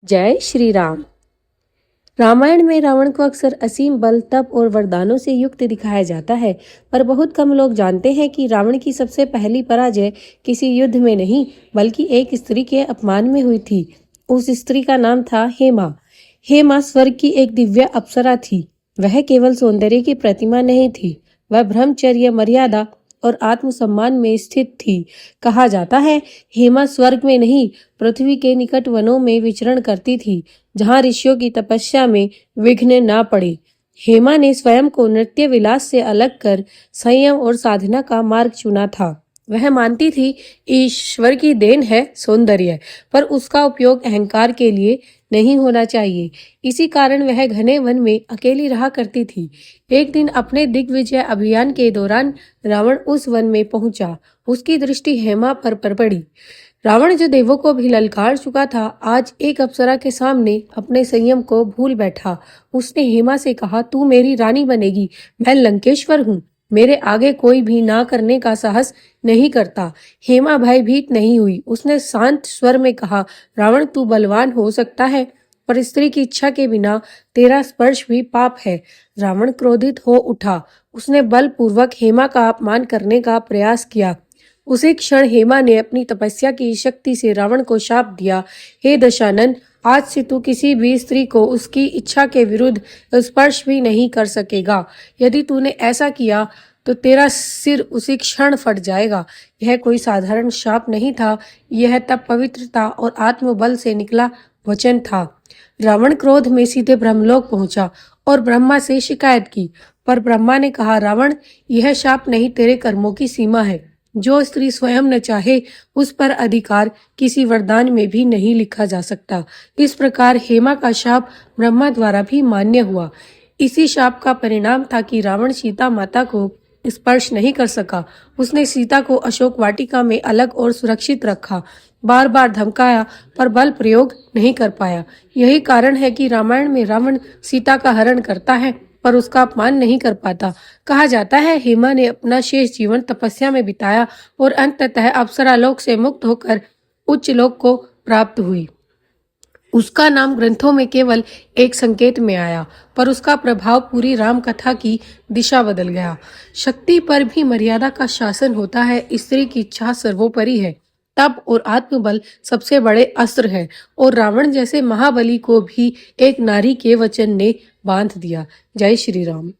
जय श्री राम। रामायण में रावण को अक्सर असीम बल, तप और वरदानों से युक्त दिखाया जाता है, पर बहुत कम लोग जानते हैं कि रावण की सबसे पहली पराजय किसी युद्ध में नहीं बल्कि एक स्त्री के अपमान में हुई थी। उस स्त्री का नाम था हेमा। हेमा स्वर्ग की एक दिव्य अप्सरा थी। वह केवल सौंदर्य की प्रतिमा नहीं थी, वह ब्रह्मचर्य, मर्यादा और आत्मसम्मान में स्थित थी। कहा जाता है हेमा स्वर्ग में नहीं, पृथ्वी के निकट वनों में विचरण करती थी, जहाँ ऋषियों की तपस्या में विघ्न ना पड़े। हेमा ने स्वयं को नृत्य विलास से अलग कर संयम और साधना का मार्ग चुना था। वह मानती थी ईश्वर की देन है सौंदर्य, पर उसका उपयोग अहंकार के लिए नहीं होना चाहिए। इसी कारण वह घने वन में अकेली रहा करती थी। एक दिन अपने दिग्विजय अभियान के दौरान रावण उस वन में पहुंचा। उसकी दृष्टि हेमा पर पड़ी। रावण, जो देवों को भी ललकार चुका था, आज एक अप्सरा के सामने अपने संयम को भूल बैठा। उसने हेमा से कहा, तू मेरी रानी बनेगी, मैं लंकेश्वर हूँ। मेरे आगे कोई भी ना करने का साहस नहीं करता। हेमा भयभीत नहीं हुई। उसने शांत स्वर में कहा, रावण, तू बलवान हो सकता है, पर स्त्री की इच्छा के बिना तेरा स्पर्श भी पाप है। रावण क्रोधित हो उठा। उसने बलपूर्वक हेमा का अपमान करने का प्रयास किया। उसी क्षण हेमा ने अपनी तपस्या की शक्ति से रावण को शाप दिया, हे दशानन, आज से तू किसी भी स्त्री को उसकी इच्छा के विरुद्ध स्पर्श भी नहीं कर सकेगा। यदि तूने ऐसा किया तो तेरा सिर उसी क्षण फट जाएगा। यह कोई साधारण शाप नहीं था, यह तब पवित्रता और आत्मबल से निकला वचन था। रावण क्रोध में सीधे ब्रह्मलोक पहुंचा और ब्रह्मा से शिकायत की, पर ब्रह्मा ने कहा, रावण, यह शाप नहीं, तेरे कर्मों की सीमा है। जो स्त्री स्वयं न चाहे, उस पर अधिकार किसी वरदान में भी नहीं लिखा जा सकता। इस प्रकार हेमा का शाप ब्रह्मा द्वारा भी मान्य हुआ। इसी शाप का परिणाम था कि रावण सीता माता को स्पर्श नहीं कर सका। उसने सीता को अशोक वाटिका में अलग और सुरक्षित रखा, बार बार धमकाया, पर बल प्रयोग नहीं कर पाया। यही कारण है कि रामायण में रावण सीता का हरण करता है, पर उसका अपमान नहीं कर पाता। कहा जाता है हेमा ने अपना शेष जीवन तपस्या में बिताया और अंततः अप्सरा लोक से मुक्त होकर उच्च लोक को प्राप्त हुई। उसका नाम ग्रंथों में केवल एक संकेत में आया, पर उसका प्रभाव पूरी राम कथा की दिशा बदल गया। शक्ति पर भी मर्यादा का शासन होता है। स्त्री की इच्छा सर्वोपरि है। तप और आत्मबल सबसे बड़े अस्त्र है, और रावण जैसे महाबली को भी एक नारी के वचन ने बांध दिया। जय श्री राम।